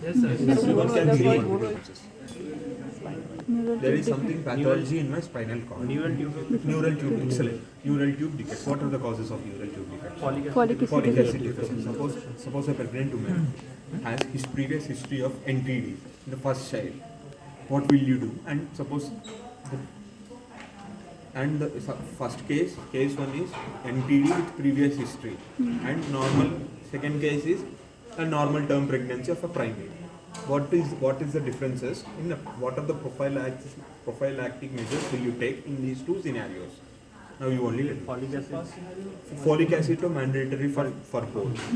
Everyone can believe on diagnosis. There is something pathology in my spinal cord. Neural tube, excellent. Neural tube defects. What are the causes of neural tube defects? Folic acid deficiency. Suppose a pregnant woman has his previous history of NTD in the first child. What will you do? And suppose the first case one is NTD with previous history, and normal second case is a normal term pregnancy of a primate. What is the differences in what are the prophylactic measures will you take in these two scenarios? Now you only let folic acid to mandatory for both.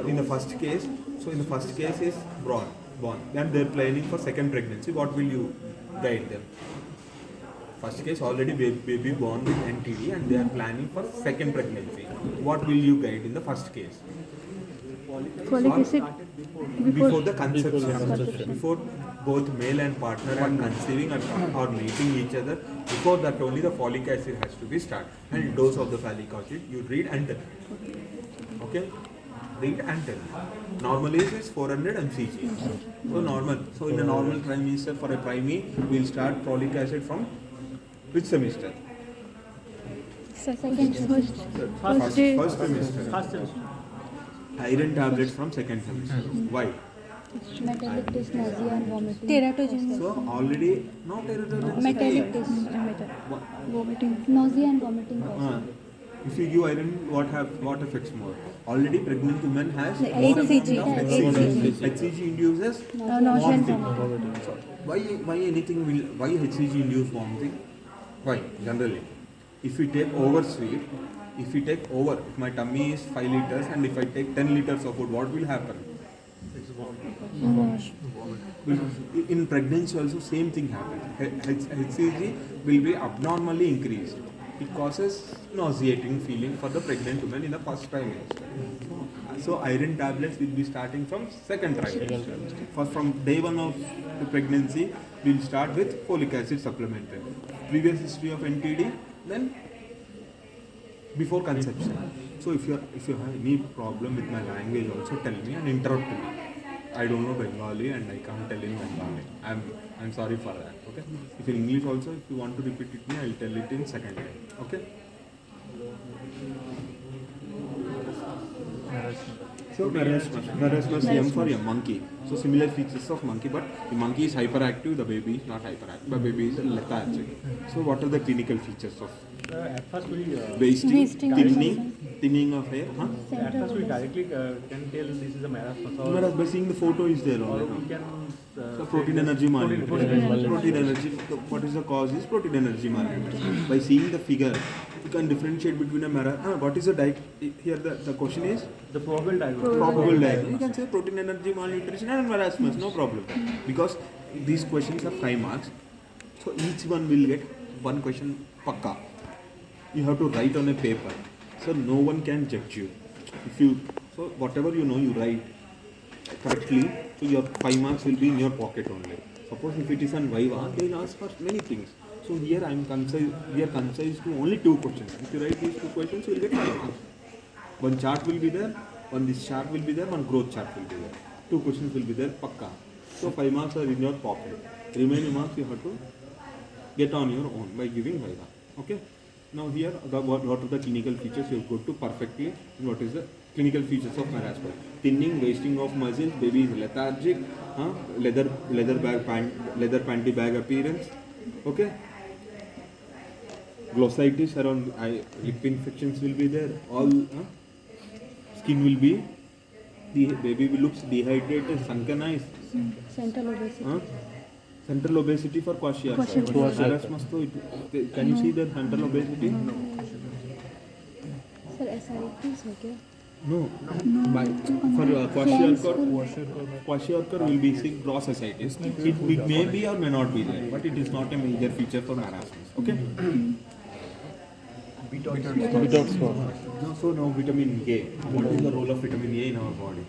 In the first case, is born. Then they are planning for second pregnancy. What will you guide them? First case already baby born with NTD and they are planning for second pregnancy. What will you guide in the first case? Folic acid before the conception. Before both male and partner are conceiving or meeting each other, before that only the folic acid has to be started. And dose of the folic acid you read and tell. Okay? Read and tell. Normally it is 400 mcg. So normal. So in a normal trimester for a primate, we will start folic acid from which semester? first semester. Iron tablets from second semester. Why? metallic test, nausea and vomiting. Teratogen. So already no teratogen. Metallic test, vomiting, nausea and vomiting. If you give iron, what affects more? Already pregnant woman has HCG. HCG induces Nausea and vomiting. So why HCG induce vomiting? Why? Generally, if we take oversweet, if my tummy is 5 liters and if I take 10 liters of food, what will happen? In pregnancy also same thing happens. HCG will be abnormally increased. It causes nauseating feeling for the pregnant woman in the first trimester. So iron tablets will be starting from second trimester. From day 1 of the pregnancy, we will start with folic acid supplementary. Previous history of NTD, then before conception. So if you have any problem with my language, also tell me and interrupt me. I don't know Bengali and I can't tell in Bengali. I'm sorry for that. Okay. If in English also, if you want to repeat it me, I'll tell it in second time. Okay. So marasmus, M for M, monkey. So similar features of monkey, but the monkey is hyperactive, the baby is not hyperactive, the baby is lethargic. So what are the clinical features of at first we wasting, thinning of hair? At first we directly can tell this is a marasmus. Whereas by seeing the photo is there Or already. we can So protein energy malnutrition. Protein energy. What is the cause? Is protein energy malnutrition. By seeing the figure, you can differentiate between a marasmus. What is the here the question is the probable diagnosis. probable diagnosis. You can say protein energy malnutrition and marasmus, no problem. Because these questions are 5 marks, so each one will get one question pakka. You have to write on a paper, so no one can judge you. So whatever you know, you write correctly. So your 5 marks will be in your pocket only. Suppose if it is on Viva, they will ask for many things. So here we are concise to only 2 questions. If you write these 2 questions, you will get 5 marks. One chart will be there, this chart will be there, one growth chart will be there. 2 questions will be there, pakka. So 5 marks are in your pocket. Remaining marks you have to get on your own by giving Viva. Okay? Now here, what are the clinical features you have got to perfectly, what is the clinical features of marasmus? Thinning, wasting of muscles, baby is lethargic, leather panty bag appearance, okay? Glossitis around lip infections will be there, all skin will be, the baby looks dehydrated, sunken eyes. Central obesity. Central obesity for kwashiorkor. Marasmus, can you see the central obesity? Sir, SRT हो गया? No. For kwashiorkor will be sick gross ascites. It may be or may not be there, but it is not a major feature for marasmus. Okay. So now vitamin A. What is the role of vitamin A in our body?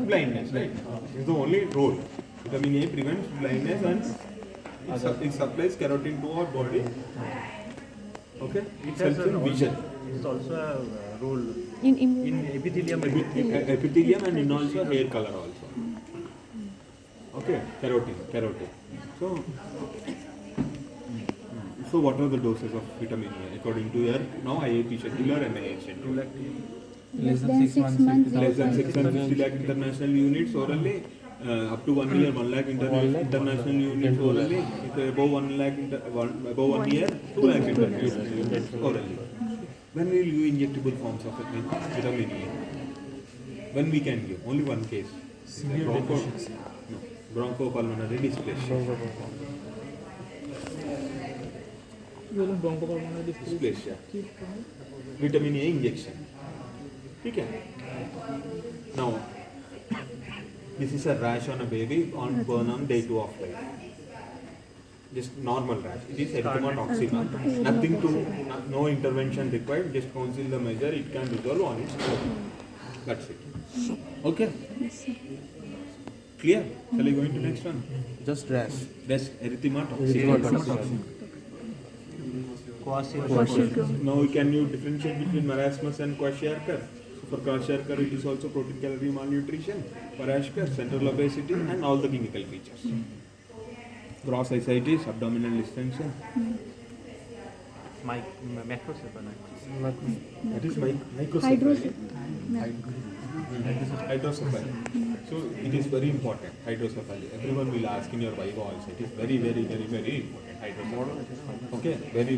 Blindness, right? It's the only role. Vitamin A prevents blindness and it supplies carotene to our body Okay? It Helps has in vision. It's also a role In in epithelium. Epithelium and in also hair color also. Okay, carotene. So what are the doses of vitamin E according to your now IAP schedule or NIH schedule? less than 6 months. Less than 650 lakh international units orally, up to 1 year 1 lakh international units orally, if above 1 lakh above 1 year 2 lakh international units orally. When will you injectable forms of vitamin E? When we can give? Only one case. Bronchopulmonary dysplasia. Dysplasia. Vitamin A injection. Okay. Now, this is a rash on a baby on burn on day 2 of life. Just normal rash. It is erythema toxina. Nothing to, no intervention required. Just conceal the measure. It can resolve on its own. That's it. Okay. Clear? Shall I go into next one? Just rash. That's erythema toxina. Now, can you differentiate between marasmus and kwashiorkor? So for kwashiorkor, it is also protein calorie malnutrition. Kwashiorkor, central obesity, and all the clinical features. Gross ascites, abdominal distension. Macrocephaly. That is microcephaly. Hydrocephaly. So it is very important, hydrocephaly. Everyone will ask in your Viva also. It is very important, hydrocephaly. Okay, very